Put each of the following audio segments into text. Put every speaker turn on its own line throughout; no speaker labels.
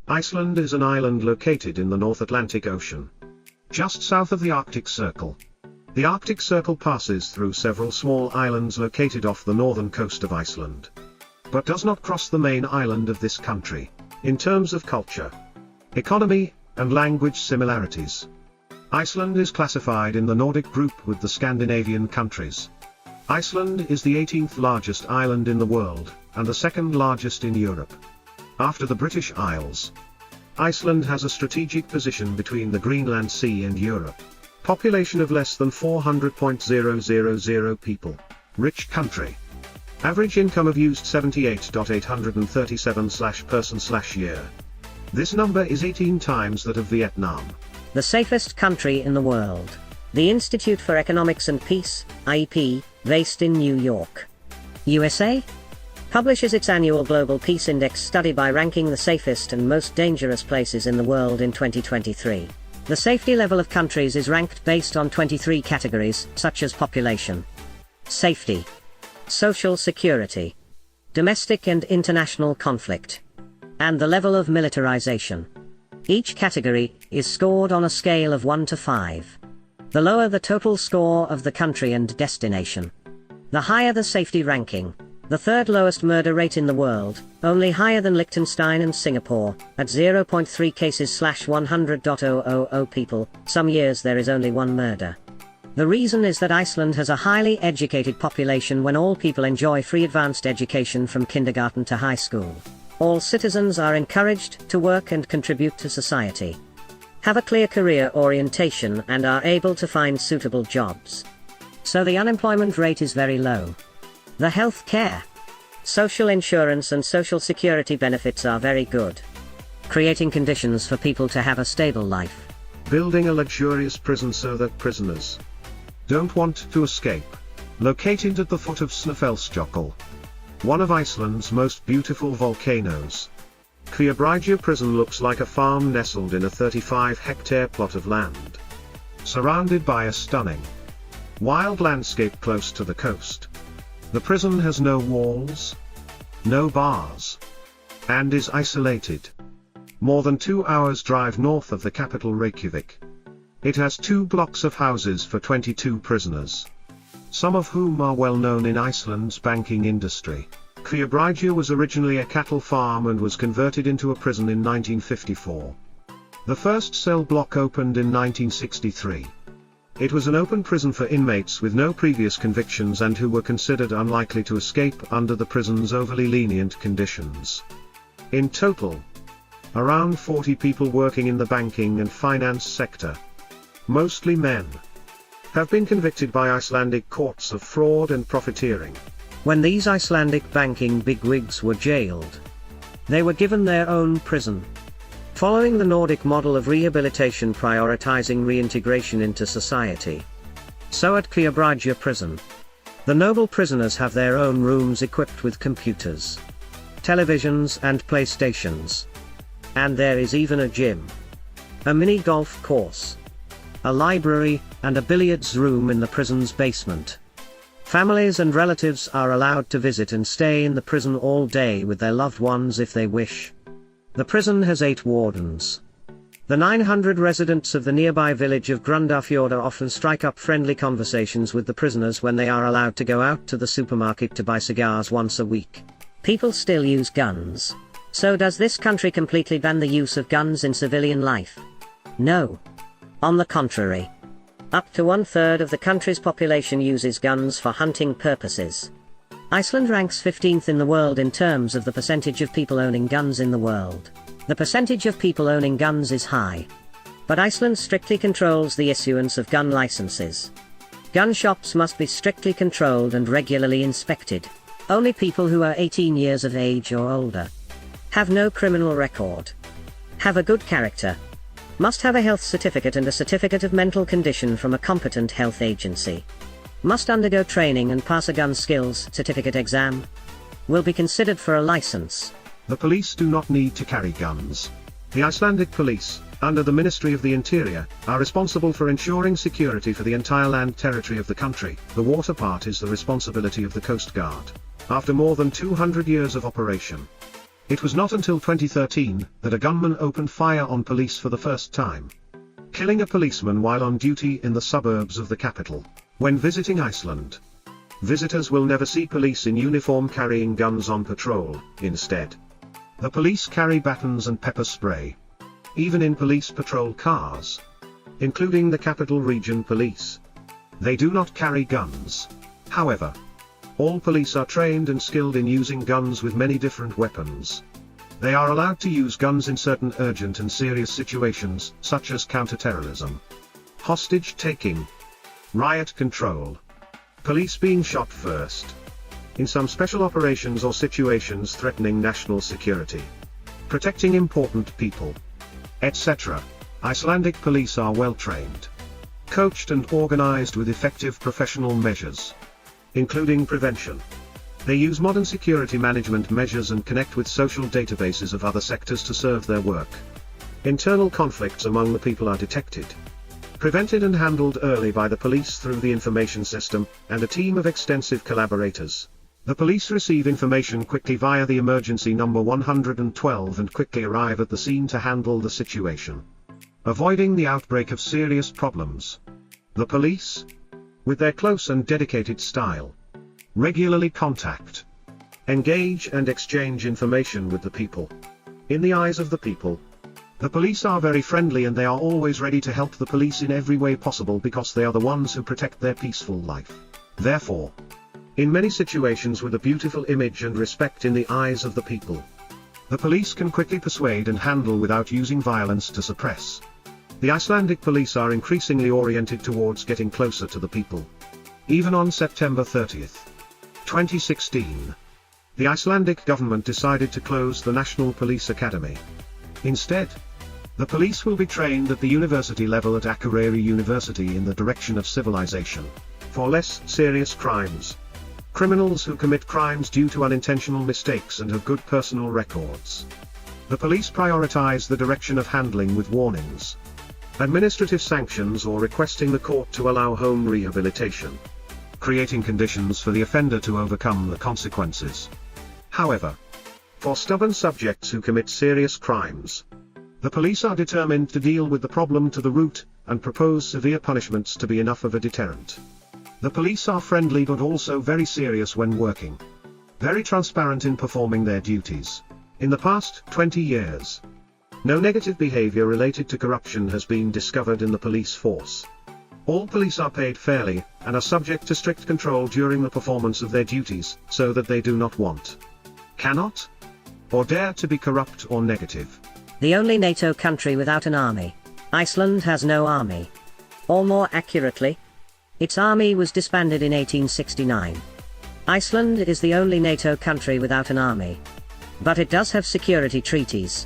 Iceland is an island located in the North Atlantic Ocean, just south of the Arctic Circle. The Arctic Circle passes through several small islands located off the northern coast of Iceland, but does not cross the main island of this country. In terms of culture, economy, and language similarities, Iceland is classified in the Nordic group with the Scandinavian countries. Iceland is the 18th largest island in the world, and the second largest in Europe, after the British Isles. Iceland has a strategic position between the Greenland Sea and Europe. Population of less than 400,000 people. Rich country. Average income of used 78,837/person/year. This number is 18 times that of Vietnam.
The safest country in the world. The Institute for Economics and Peace, IEP, based in New York, USA, publishes its annual Global Peace Index study by ranking the safest and most dangerous places in the world in 2023. The safety level of countries is ranked based on 23 categories, such as population, safety, social security, domestic and international conflict, and the level of militarization. Each category is scored on a scale of 1 to 5. The lower the total score of the country and destination, the higher the safety ranking. The third lowest murder rate in the world, only higher than Liechtenstein and Singapore, at 0.3 cases/100,000 people. Some years there is only one murder. The reason is that Iceland has a highly educated population when all people enjoy free advanced education from kindergarten to high school. All citizens are encouraged to work and contribute to society, have a clear career orientation and are able to find suitable jobs. So the unemployment rate is very low. The health care, social insurance and social security benefits are very good, creating conditions for people to have a stable life.
Building a luxurious prison so that prisoners don't want to escape. Located at the foot of Snæfellsjökull, one of Iceland's most beautiful volcanoes, Kvíabryggja prison looks like a farm nestled in a 35-hectare plot of land, surrounded by a stunning wild landscape close to the coast. The prison has no walls, no bars, and is isolated. More than 2 hours drive north of the capital Reykjavik. It has 2 blocks of houses for 22 prisoners, some of whom are well known in Iceland's banking industry. Kvíabryggja was originally a cattle farm and was converted into a prison in 1954. The first cell block opened in 1963. It was an open prison for inmates with no previous convictions and who were considered unlikely to escape under the prison's overly lenient conditions. In total, around 40 people working in the banking and finance sector, mostly men, have been convicted by Icelandic courts of fraud and profiteering. When these Icelandic banking bigwigs were jailed, they were given their own prison, following the Nordic model of rehabilitation prioritizing reintegration into society. So at Kvíabryggja prison, the noble prisoners have their own rooms equipped with computers, televisions and playstations. And there is even a gym, a mini golf course, a library, and a billiards room in the prison's basement. Families and relatives are allowed to visit and stay in the prison all day with their loved ones if they wish. The prison has 8 wardens. The 900 residents of the nearby village of Grundarfjörður often strike up friendly conversations with the prisoners when they are allowed to go out to the supermarket to buy cigars once a week. People still use guns. So does this country completely ban the use of guns in civilian life? No. On the contrary. Up to 1/3 of the country's population uses guns for hunting purposes. Iceland ranks 15th in the world in terms of the percentage of people owning guns in the world. The percentage of people owning guns is high. But Iceland strictly controls the issuance of gun licenses. Gun shops must be strictly controlled and regularly inspected. Only people who are 18 years of age or older, have no criminal record, have a good character, must have a health certificate and a certificate of mental condition from a competent health agency, must undergo training and pass a gun skills certificate exam, will be considered for a license. The police do not need to carry guns. The Icelandic police under the Ministry of the Interior, are responsible for ensuring security for the entire land territory of the country. The water part is the responsibility of the Coast Guard. After more than 200 years of operation, it was not until 2013 that a gunman opened fire on police for the first time, killing a policeman while on duty in the suburbs of the capital. When visiting Iceland, visitors will never see police in uniform carrying guns on patrol. Instead, the police carry batons and pepper spray, even in police patrol cars, including the Capital Region Police. They do not carry guns. However, all police are trained and skilled in using guns with many different weapons. They are allowed to use guns in certain urgent and serious situations, such as counterterrorism, hostage taking, riot control, police being shot first, in some special operations or situations threatening national security, protecting important people, etc. Icelandic police are well trained, coached and organized with effective professional measures, including prevention. They use modern security management measures and connect with social databases of other sectors to serve their work. Internal conflicts among the people are detected, prevented and handled early by the police through the information system, and a team of extensive collaborators. The police receive information quickly via the emergency number 112 and quickly arrive at the scene to handle the situation, avoiding the outbreak of serious problems. The police, with their close and dedicated style, regularly contact, engage and exchange information with the people. In the eyes of the people, the police are very friendly and they are always ready to help the police in every way possible because they are the ones who protect their peaceful life. Therefore, in many situations with a beautiful image and respect in the eyes of the people, the police can quickly persuade and handle without using violence to suppress. The Icelandic police are increasingly oriented towards getting closer to the people. Even on September 30th, 2016, the Icelandic government decided to close the National Police Academy. Instead, the police will be trained at the university level at Akureyri University in the direction of civilization, for less serious crimes. Criminals who commit crimes due to unintentional mistakes and have good personal records. The police prioritize the direction of handling with warnings, administrative sanctions or requesting the court to allow home rehabilitation, creating conditions for the offender to overcome the consequences. However, for stubborn subjects who commit serious crimes, the police are determined to deal with the problem to the root, and propose severe punishments to be enough of a deterrent. The police are friendly but also very serious when working, very transparent in performing their duties. In the past 20 years, no negative behavior related to corruption has been discovered in the police force. All police are paid fairly, and are subject to strict control during the performance of their duties, so that they do not want, cannot, or dare to be corrupt or negative.
The only NATO country without an army. Iceland has no army. Or more accurately, its army was disbanded in 1869. Iceland is the only NATO country without an army. But it does have security treaties,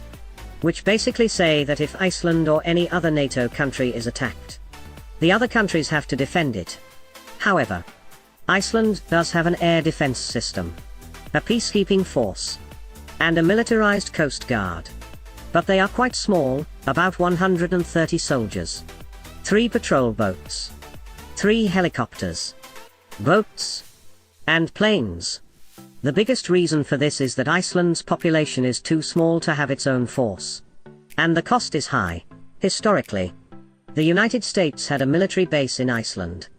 which basically say that if Iceland or any other NATO country is attacked, the other countries have to defend it. However, Iceland does have an air defense system, a peacekeeping force, and a militarized coast guard. But they are quite small, about 130 soldiers, 3 patrol boats, 3 helicopters, boats, and planes. The biggest reason for this is that Iceland's population is too small to have its own force, and the cost is high. Historically, the United States had a military base in Iceland,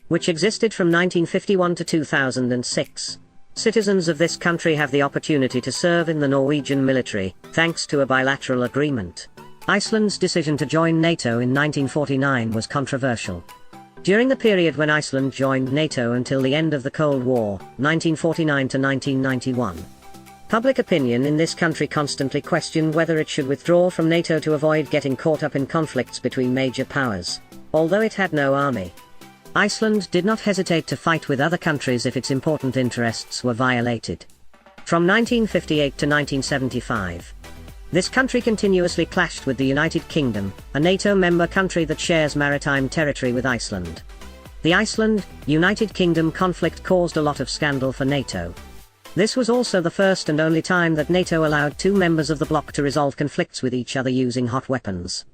which existed from 1951 to 2006. Citizens of this country have the opportunity to serve in the Norwegian military, thanks to a bilateral agreement. Iceland's decision to join NATO in 1949 was controversial. During the period when Iceland joined NATO until the end of the Cold War, 1949 to 1991, public opinion in this country constantly questioned whether it should withdraw from NATO to avoid getting caught up in conflicts between major powers. Although it had no army, Iceland did not hesitate to fight with other countries if its important interests were violated. From 1958 to 1975, this country continuously clashed with the United Kingdom, a NATO member country that shares maritime territory with Iceland. The Iceland-United Kingdom conflict caused a lot of scandal for NATO. This was also the first and only time that NATO allowed 2 members of the bloc to resolve conflicts with each other using hot weapons.